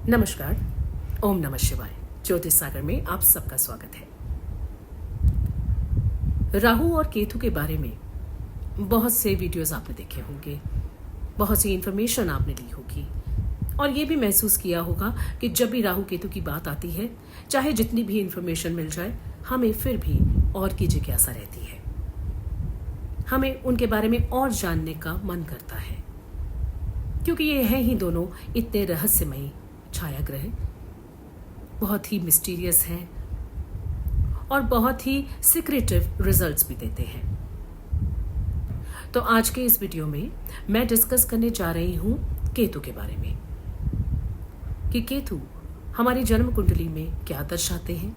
नमस्कार, ओम नमः शिवाय। ज्योतिष सागर में आप सबका स्वागत है। राहु और केतु के बारे में बहुत से वीडियोस आपने देखे होंगे, बहुत सी इंफॉर्मेशन आपने ली होगी और ये भी महसूस किया होगा कि जब भी राहु केतु की बात आती है, चाहे जितनी भी इंफॉर्मेशन मिल जाए, हमें फिर भी और की जिज्ञासा रहती है। हमें उनके बारे में और जानने का मन करता है, क्योंकि ये हैं ही दोनों इतने रहस्यमयी छाया ग्रह, बहुत ही मिस्टीरियस हैं और बहुत ही सीक्रेटिव रिजल्ट्स भी देते हैं। तो आज के इस वीडियो में मैं डिस्कस करने जा रही हूं केतु के बारे में कि केतु हमारी जन्म कुंडली में क्या दर्शाते हैं,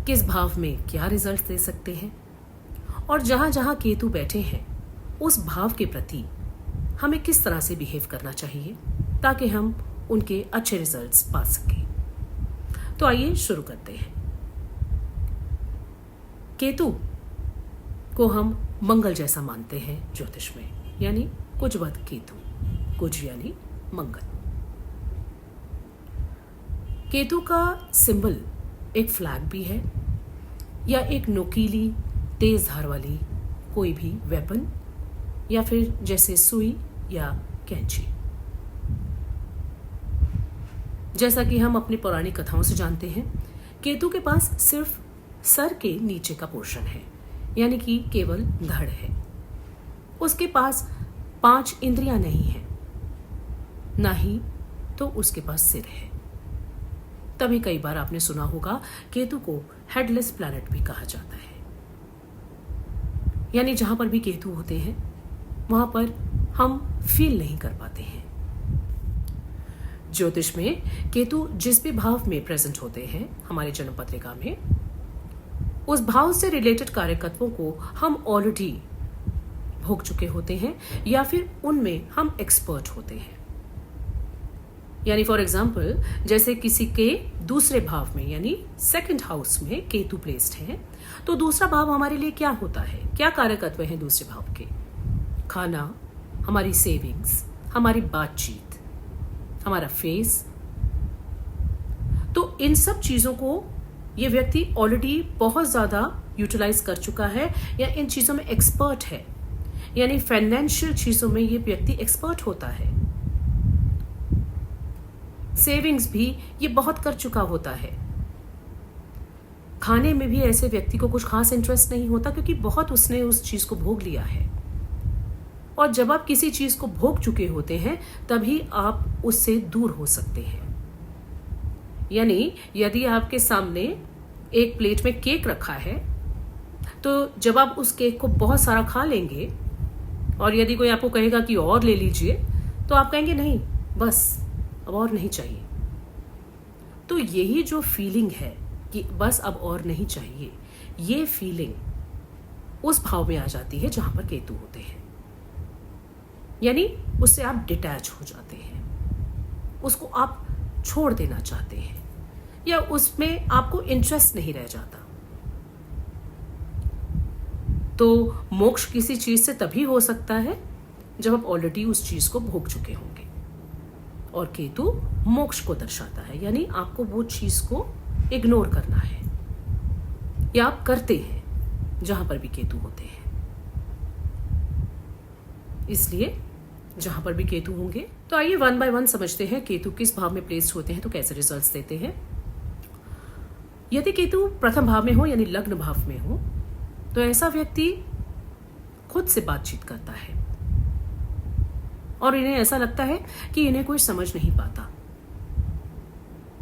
किस भाव में क्या रिजल्ट दे सकते हैं और जहां जहां केतु बैठे हैं उस भाव के प्रति हमें किस तरह से बिहेव करना चाहिए ताकि हम उनके अच्छे रिजल्ट्स पा सकें। तो आइए शुरू करते हैं। केतु को हम मंगल जैसा मानते हैं ज्योतिष में, यानी कुजवद केतु, कुज यानी मंगल। केतु का सिंबल एक फ्लैग भी है या एक नोकीली तेज धार वाली कोई भी वेपन या फिर जैसे सुई या कैंची। जैसा कि हम अपनी पौराणिक कथाओं से जानते हैं, केतु के पास सिर्फ सर के नीचे का पोर्शन है, यानी कि केवल धड़ है। उसके पास 5 इंद्रियां नहीं है, ना ही तो उसके पास सिर है। तभी कई बार आपने सुना होगा केतु को हेडलेस प्लैनेट भी कहा जाता है, यानी जहां पर भी केतु होते हैं वहां पर हम फील नहीं कर पाते हैं। ज्योतिष में केतु जिस भी भाव में प्रेजेंट होते हैं हमारे जन्म पत्रिका में, उस भाव से रिलेटेड कार्यकत्वों को हम ऑलरेडी भोग चुके होते हैं या फिर उनमें हम एक्सपर्ट होते हैं। यानी फॉर एग्जाम्पल, जैसे किसी के दूसरे भाव में यानी सेकंड हाउस में केतु प्लेस्ड है, तो दूसरा भाव हमारे लिए क्या होता है, क्या कार्यकत्व है दूसरे भाव के? खाना, हमारी सेविंग्स, हमारी बातचीत, हमारा फेस। तो इन सब चीजों को ये व्यक्ति ऑलरेडी बहुत ज्यादा यूटिलाइज कर चुका है या इन चीजों में एक्सपर्ट है, यानी फाइनेंशियल चीजों में ये व्यक्ति एक्सपर्ट होता है। सेविंग्स भी ये बहुत कर चुका होता है। खाने में भी ऐसे व्यक्ति को कुछ खास इंटरेस्ट नहीं होता, क्योंकि बहुत उसने उस चीज को भोग लिया है। और जब आप किसी चीज को भोग चुके होते हैं तभी आप उससे दूर हो सकते हैं। यानी यदि आपके सामने एक प्लेट में केक रखा है, तो जब आप उस केक को बहुत सारा खा लेंगे और यदि कोई आपको कहेगा कि और ले लीजिए, तो आप कहेंगे नहीं, बस अब और नहीं चाहिए। तो यही जो फीलिंग है कि बस अब और नहीं चाहिए, ये फीलिंग उस भाव में आ जाती है जहां पर केतु होते हैं। यानी उससे आप डिटैच हो जाते हैं, उसको आप छोड़ देना चाहते हैं या उसमें आपको इंटरेस्ट नहीं रह जाता। तो मोक्ष किसी चीज से तभी हो सकता है जब आप ऑलरेडी उस चीज को भोग चुके होंगे, और केतु मोक्ष को दर्शाता है, यानी आपको वो चीज को इग्नोर करना है या आप करते हैं जहां पर भी केतु होते हैं। इसलिए जहां पर भी केतु होंगे, तो आइए वन बाय वन समझते हैं केतु किस भाव में प्लेस्ड होते हैं तो कैसे रिजल्ट्स देते हैं। यदि केतु प्रथम भाव में हो यानी लग्न भाव में हो, तो ऐसा व्यक्ति खुद से बातचीत करता है और इन्हें ऐसा लगता है कि इन्हें कोई समझ नहीं पाता।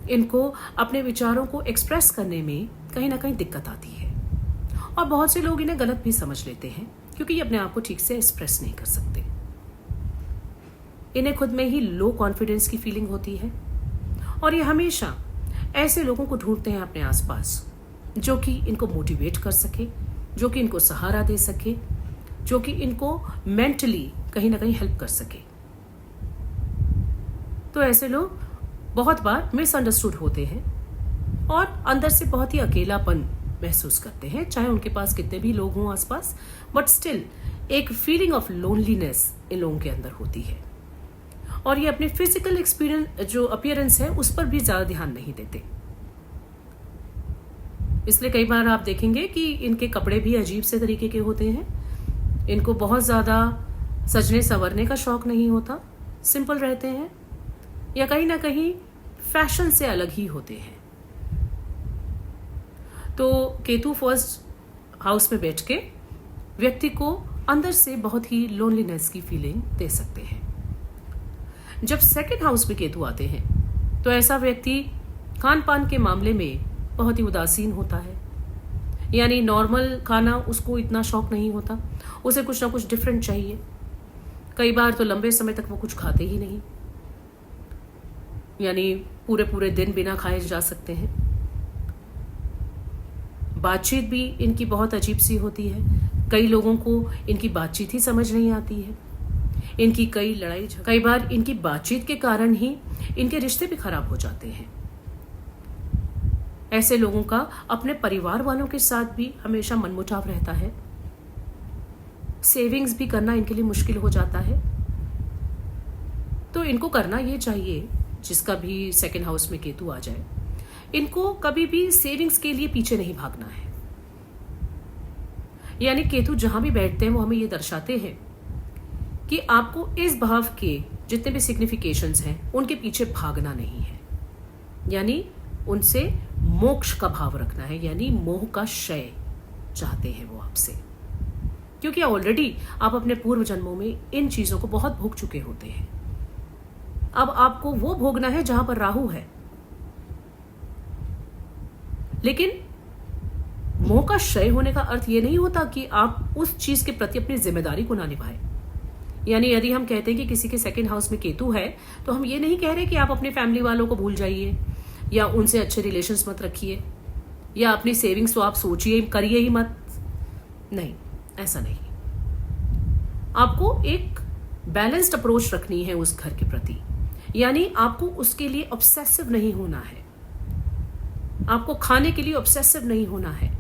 इनको अपने विचारों को एक्सप्रेस करने में कहीं ना कहीं दिक्कत आती है और बहुत से लोग इन्हें गलत भी समझ लेते हैं, क्योंकि ये अपने आप को ठीक से एक्सप्रेस नहीं कर सकते। इन्हें खुद में ही लो कॉन्फिडेंस की फीलिंग होती है और ये हमेशा ऐसे लोगों को ढूंढते हैं अपने आसपास जो कि इनको मोटिवेट कर सके, जो कि इनको सहारा दे सके, जो कि इनको मेंटली कहीं ना कहीं हेल्प कर सके। तो ऐसे लोग बहुत बार मिसअंडरस्टूड होते हैं और अंदर से बहुत ही अकेलापन महसूस करते हैं, चाहे उनके पास कितने भी लोग हों आसपास, बट स्टिल एक फीलिंग ऑफ लोनलीनेस इन लोगों के अंदर होती है। और ये अपने फिजिकल एक्सपीरियंस जो अपीयरेंस है उस पर भी ज़्यादा ध्यान नहीं देते। इसलिए कई बार आप देखेंगे कि इनके कपड़े भी अजीब से तरीके के होते हैं। इनको बहुत ज़्यादा सजने संवरने का शौक नहीं होता, सिंपल रहते हैं या कहीं ना कहीं फैशन से अलग ही होते हैं। तो केतु फर्स्ट हाउस में बैठ के व्यक्ति को अंदर से बहुत ही लोनलीनेस की फीलिंग दे सकते हैं। जब सेकंड हाउस में केतु आते हैं तो ऐसा व्यक्ति खान पान के मामले में बहुत ही उदासीन होता है, यानी नॉर्मल खाना उसको इतना शौक नहीं होता, उसे कुछ ना कुछ डिफरेंट चाहिए। कई बार तो लंबे समय तक वो कुछ खाते ही नहीं, यानी पूरे पूरे दिन बिना खाए जा सकते हैं। बातचीत भी इनकी बहुत अजीब सी होती है, कई लोगों को इनकी बातचीत ही समझ नहीं आती है। इनकी कई बार इनकी बातचीत के कारण ही इनके रिश्ते भी खराब हो जाते हैं। ऐसे लोगों का अपने परिवार वालों के साथ भी हमेशा मनमुटाव रहता है। सेविंग्स भी करना इनके लिए मुश्किल हो जाता है। तो इनको करना ये चाहिए, जिसका भी सेकंड हाउस में केतु आ जाए, इनको कभी भी सेविंग्स के लिए पीछे नहीं भागना है। यानी केतु जहां भी बैठते हैं वो हमें ये दर्शाते हैं कि आपको इस भाव के जितने भी सिग्निफिकेशंस हैं उनके पीछे भागना नहीं है, यानी उनसे मोक्ष का भाव रखना है, यानी मोह का क्षय चाहते हैं वो आपसे, क्योंकि ऑलरेडी आप अपने पूर्व जन्मों में इन चीजों को बहुत भोग चुके होते हैं। अब आपको वो भोगना है जहां पर राहु है। लेकिन मोह का क्षय होने का अर्थ ये नहीं होता कि आप उस चीज के प्रति अपनी जिम्मेदारी को ना निभाएं। यानी यदि हम कहते हैं कि किसी के सेकंड हाउस में केतु है तो हम ये नहीं कह रहे कि आप अपने फैमिली वालों को भूल जाइए या उनसे अच्छे रिलेशंस मत रखिए या अपनी सेविंग्स तो आप सोचिए करिए ही मत। नहीं, ऐसा नहीं। आपको एक बैलेंस्ड अप्रोच रखनी है उस घर के प्रति, यानी आपको उसके लिए ऑब्सेसिव नहीं होना है, आपको खाने के लिए ऑब्सेसिव नहीं होना है।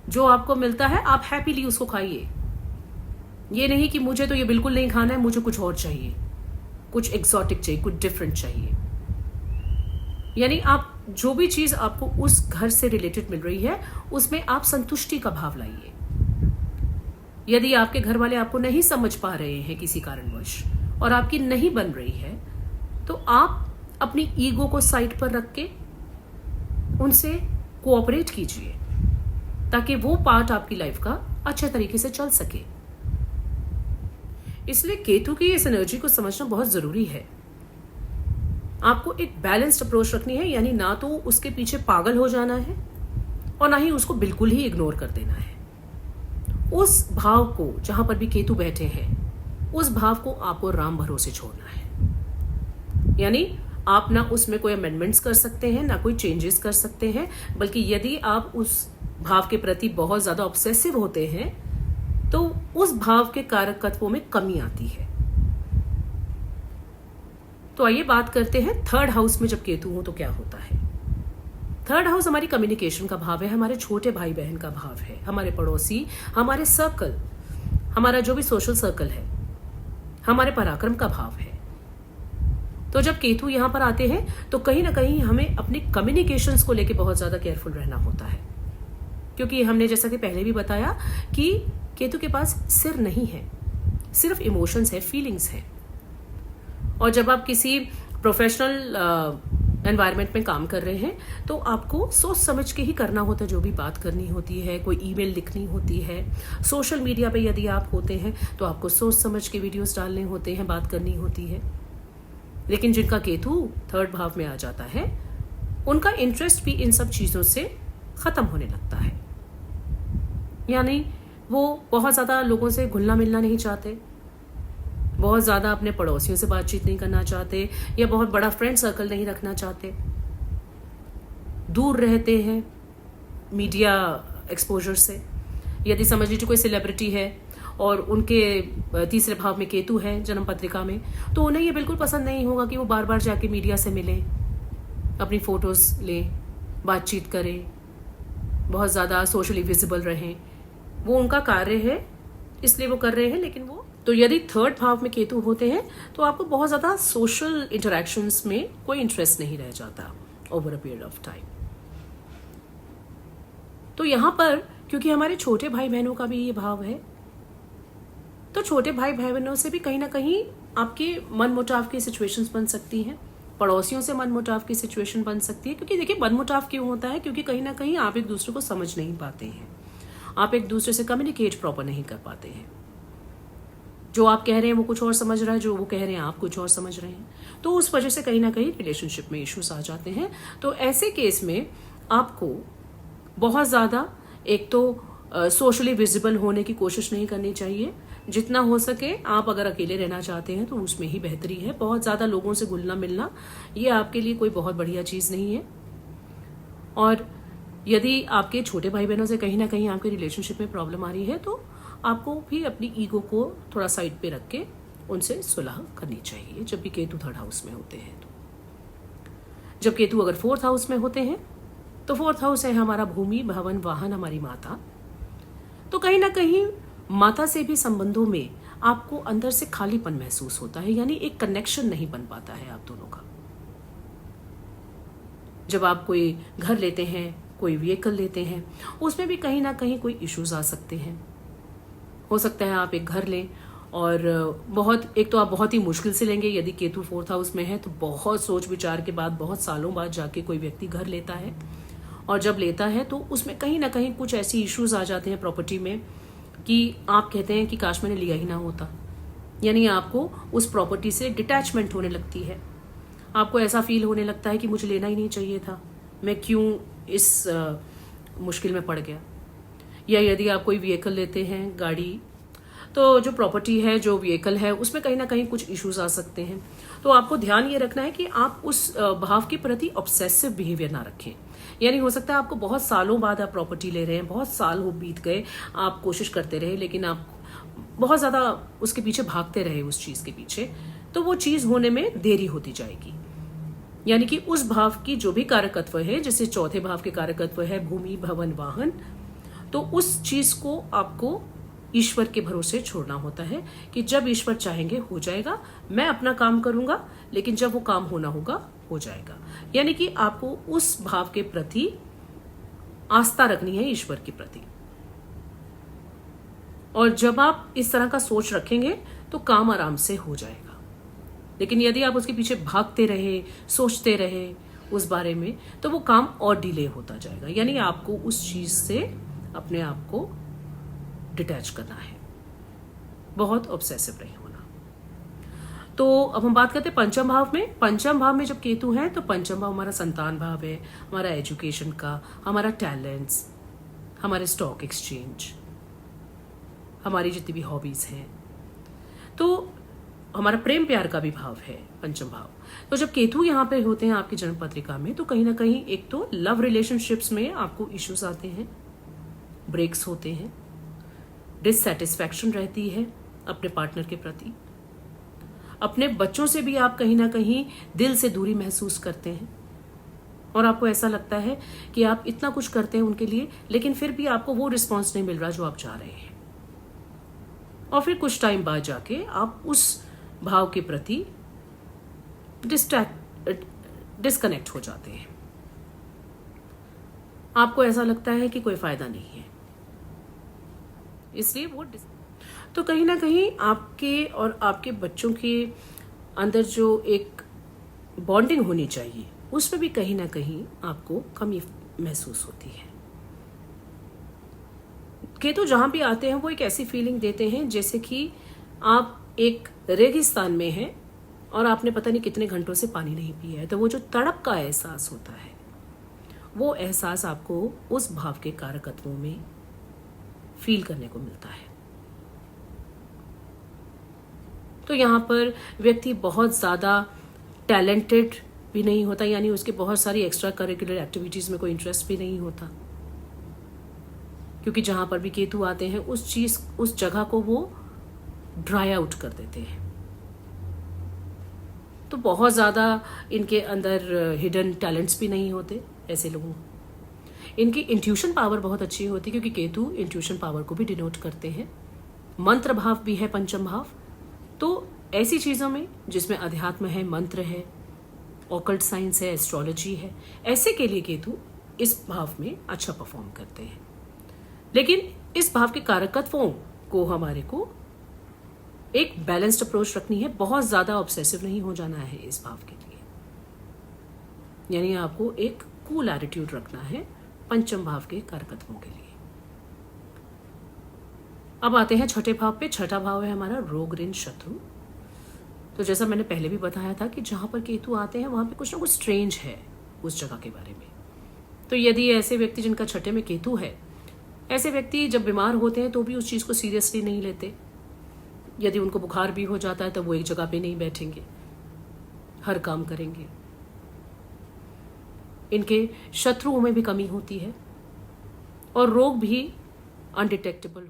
जो आपको मिलता है आप हैप्पीली उसको खाइए। ये नहीं कि मुझे तो ये बिल्कुल नहीं खाना है, मुझे कुछ और चाहिए, कुछ एक्सोटिक चाहिए, कुछ डिफरेंट चाहिए। यानी आप जो भी चीज आपको उस घर से रिलेटेड मिल रही है उसमें आप संतुष्टि का भाव लाइए। यदि आपके घर वाले आपको नहीं समझ पा रहे हैं किसी कारणवश और आपकी नहीं बन रही है, तो आप अपनी ईगो को साइड पर रख के उनसे कोऑपरेट कीजिए ताकि वो पार्ट आपकी लाइफ का अच्छे तरीके से चल सके। इसलिए केतु की इस एनर्जी को समझना बहुत जरूरी है। आपको एक बैलेंस्ड अप्रोच रखनी है, यानी ना तो उसके पीछे पागल हो जाना है और ना ही उसको बिल्कुल ही इग्नोर कर देना है। उस भाव को जहां पर भी केतु बैठे हैं उस भाव को आपको राम भरोसे छोड़ना है। यानी आप ना उसमें कोई अमेंडमेंट्स कर सकते हैं, ना कोई चेंजेस कर सकते हैं, बल्कि यदि आप उस भाव के प्रति बहुत ज्यादा ऑब्सेसिव होते हैं तो उस भाव के कारकत्वों में कमी आती है। तो आइए बात करते हैं थर्ड हाउस में जब केतु हो तो क्या होता है। थर्ड हाउस हमारी कम्युनिकेशन का भाव है, हमारे छोटे भाई बहन का भाव है, हमारे पड़ोसी, हमारे सर्कल, हमारा जो भी सोशल सर्कल है, हमारे पराक्रम का भाव है। तो जब केतु यहां पर आते हैं तो कहीं ना कहीं हमें अपने कम्युनिकेशंस को लेकर बहुत ज्यादा केयरफुल रहना होता है, क्योंकि हमने जैसा कि पहले भी बताया कि केतु के पास सिर नहीं है, सिर्फ इमोशंस है, फीलिंग्स है। और जब आप किसी प्रोफेशनल एनवायरनमेंट में काम कर रहे हैं तो आपको सोच समझ के ही करना होता है। जो भी बात करनी होती है, कोई ईमेल लिखनी होती है, सोशल मीडिया पे यदि आप होते हैं तो आपको सोच समझ के वीडियोस डालने होते हैं, बात करनी होती है। लेकिन जिनका केतु थर्ड भाव में आ जाता है उनका इंटरेस्ट भी इन सब चीजों से खत्म होने लगता है। यानी वो बहुत ज्यादा लोगों से घुलना मिलना नहीं चाहते, बहुत ज्यादा अपने पड़ोसियों से बातचीत नहीं करना चाहते या बहुत बड़ा फ्रेंड सर्कल नहीं रखना चाहते, दूर रहते हैं मीडिया एक्सपोजर से। यदि समझ लीजिए कोई सेलिब्रिटी है और उनके तीसरे भाव में केतु है जन्म पत्रिका में, तो उन्हें ये बिल्कुल पसंद नहीं होगा कि वो बार बार जाके मीडिया से मिलें, अपनी फोटोज लें, बातचीत करें, बहुत ज़्यादा सोशली विजिबल रहें। वो उनका कार्य है इसलिए वो कर रहे हैं, लेकिन वो तो यदि थर्ड भाव में केतु होते हैं तो आपको बहुत ज्यादा सोशल इंटरेक्शंस में कोई इंटरेस्ट नहीं रह जाता over a period of time. तो यहां पर क्योंकि हमारे छोटे भाई बहनों का भी ये भाव है, तो छोटे भाई बहनों से भी कहीं ना कहीं आपके मन मुटाव की सिचुएशंस बन सकती हैं, पड़ोसियों से मन मुटाव की सिचुएशन बन सकती है। क्योंकि देखिए मन मुटाव क्यों होता है, क्योंकि कहीं ना कहीं आप एक दूसरे को समझ नहीं पाते हैं, आप एक दूसरे से कम्युनिकेट प्रॉपर नहीं कर पाते हैं। जो आप कह रहे हैं वो कुछ और समझ रहा है, जो वो कह रहे हैं आप कुछ और समझ रहे हैं, तो उस वजह से कहीं ना कहीं रिलेशनशिप में इश्यूज आ जाते हैं। तो ऐसे केस में आपको बहुत ज़्यादा एक तो सोशली विजिबल होने की कोशिश नहीं करनी चाहिए। जितना हो सके आप अगर अकेले रहना चाहते हैं तो उसमें ही बेहतरी है। बहुत ज़्यादा लोगों से घुलना मिलना ये आपके लिए कोई बहुत बढ़िया चीज़ नहीं है। और यदि आपके छोटे भाई बहनों से कहीं ना कहीं आपके रिलेशनशिप में प्रॉब्लम आ रही है तो आपको भी अपनी ईगो को थोड़ा साइड पे रख के उनसे सुलह करनी चाहिए, जब भी केतु थर्ड हाउस में होते हैं। तो जब केतु अगर फोर्थ हाउस में होते हैं तो फोर्थ हाउस है हमारा भूमि, भवन, वाहन, हमारी माता। तो कहीं ना कहीं माता से भी संबंधों में आपको अंदर से खालीपन महसूस होता है, यानी एक कनेक्शन नहीं बन पाता है आप दोनों का। जब आप कोई घर लेते हैं, कोई व्हीकल लेते हैं, उसमें भी कहीं ना कहीं कोई इश्यूज आ सकते हैं। हो सकता है आप एक घर लें और एक तो आप बहुत ही मुश्किल से लेंगे, यदि केतु फोर्थ हाउस में है तो बहुत सोच विचार के बाद, बहुत सालों बाद जाके कोई व्यक्ति घर लेता है। और जब लेता है तो उसमें कहीं ना कहीं कुछ ऐसी इश्यूज आ जाते हैं प्रॉपर्टी में कि आप कहते हैं कि काश मैंने लिया ही ना होता। यानी आपको उस प्रॉपर्टी से डिटैचमेंट होने लगती है, आपको ऐसा फील होने लगता है कि मुझे लेना ही नहीं चाहिए था, मैं क्यों इस मुश्किल में पड़ गया। या यदि आप कोई व्हीकल लेते हैं, गाड़ी, तो जो प्रॉपर्टी है, जो व्हीकल है, उसमें कहीं ना कहीं कुछ इश्यूज आ सकते हैं। तो आपको ध्यान ये रखना है कि आप उस भाव के प्रति ऑब्सेसिव बिहेवियर ना रखें। यानी हो सकता है आपको बहुत सालों बाद आप प्रॉपर्टी ले रहे हैं, बहुत साल हो बीत गए, आप कोशिश करते रहे, लेकिन आप बहुत ज्यादा उसके पीछे भागते रहे, उस चीज के पीछे, तो वो चीज होने में देरी होती जाएगी। यानी कि उस भाव की जो भी कारकत्व है, जैसे चौथे भाव के कारकत्व है भूमि, भवन, वाहन, तो उस चीज को आपको ईश्वर के भरोसे छोड़ना होता है कि जब ईश्वर चाहेंगे हो जाएगा, मैं अपना काम करूंगा, लेकिन जब वो काम होना होगा हो जाएगा। यानी कि आपको उस भाव के प्रति आस्था रखनी है, ईश्वर के प्रति। और जब आप इस तरह का सोच रखेंगे तो काम आराम से हो जाएगा। लेकिन यदि आप उसके पीछे भागते रहे, सोचते रहे उस बारे में, तो वो काम और डिले होता जाएगा। यानी आपको उस चीज से अपने आप को डिटैच करना है, बहुत ऑब्सेसिव नहीं होना। तो अब हम बात करते हैं पंचम भाव में। पंचम भाव में जब केतु है तो पंचम भाव हमारा संतान भाव है, हमारा एजुकेशन का, हमारा टैलेंट्स, हमारे स्टॉक एक्सचेंज, हमारी जितनी भी हॉबीज हैं, तो हमारा प्रेम प्यार का भी भाव है पंचम भाव। तो जब केतु यहाँ पे होते हैं आपकी जन्म पत्रिका में, तो कहीं ना कहीं एक तो लव रिलेशनशिप्स में आपको इश्यूज आते हैं, ब्रेक्स होते हैं, डिससैटिस्फैक्शन रहती है अपने पार्टनर के प्रति, अपने बच्चों से भी आप कहीं ना कहीं दिल से दूरी महसूस करते हैं, और आपको ऐसा लगता है कि आप इतना कुछ करते हैं उनके लिए, लेकिन फिर भी आपको वो रिस्पॉन्स नहीं मिल रहा जो आप चाह रहे हैं। और फिर कुछ टाइम बाद जाके आप उस भाव के प्रति डिस्कनेक्ट हो जाते हैं। आपको ऐसा लगता है कि कोई फायदा नहीं है, इसलिए वो तो कहीं ना कहीं आपके और आपके बच्चों के अंदर जो एक बॉन्डिंग होनी चाहिए, उसमें भी कहीं ना कहीं आपको कमी महसूस होती है। केतु जहां भी आते हैं वो एक ऐसी फीलिंग देते हैं जैसे कि आप एक रेगिस्तान में हैं और आपने पता नहीं कितने घंटों से पानी नहीं पिया है। तो वो जो तड़प का एहसास होता है, वो एहसास आपको उस भाव के कारकत्वों में फील करने को मिलता है। तो यहाँ पर व्यक्ति बहुत ज्यादा टैलेंटेड भी नहीं होता, यानी उसके बहुत सारी एक्स्ट्रा करिकुलर एक्टिविटीज में कोई इंटरेस्ट भी नहीं होता, क्योंकि जहां पर भी केतु आते हैं उस जगह को वो ड्राई आउट कर देते हैं। तो बहुत ज्यादा इनके अंदर हिडन टैलेंट्स भी नहीं होते ऐसे लोगों। इनकी इंट्यूशन पावर बहुत अच्छी होती है, क्योंकि केतु इंट्यूशन पावर को भी डिनोट करते हैं। मंत्र भाव भी है पंचम भाव। तो ऐसी चीजों में जिसमें अध्यात्म है, मंत्र है, ऑकल्ट साइंस है, एस्ट्रोलॉजी है, ऐसे के लिए केतु इस भाव में अच्छा परफॉर्म करते हैं। लेकिन इस भाव के कारकत्वों को हमारे को एक बैलेंस्ड अप्रोच रखनी है, बहुत ज्यादा ऑब्सेसिव नहीं हो जाना है इस भाव के लिए, यानी आपको एक कूल एटीट्यूड रखना है पंचम भाव के कारकत्वों के लिए। अब आते हैं छठे भाव पे। छठा भाव है हमारा रोग, ऋण, शत्रु। तो जैसा मैंने पहले भी बताया था कि जहां पर केतु आते हैं वहां पे कुछ ना कुछ स्ट्रेंज है उस जगह के बारे में। तो यदि ऐसे व्यक्ति जिनका छठे में केतु है, ऐसे व्यक्ति जब बीमार होते हैं तो भी उस चीज को सीरियसली नहीं लेते। यदि उनको बुखार भी हो जाता है तो वो एक जगह पे नहीं बैठेंगे, हर काम करेंगे। इनके शत्रुओं में भी कमी होती है और रोग भी अनडिटेक्टेबल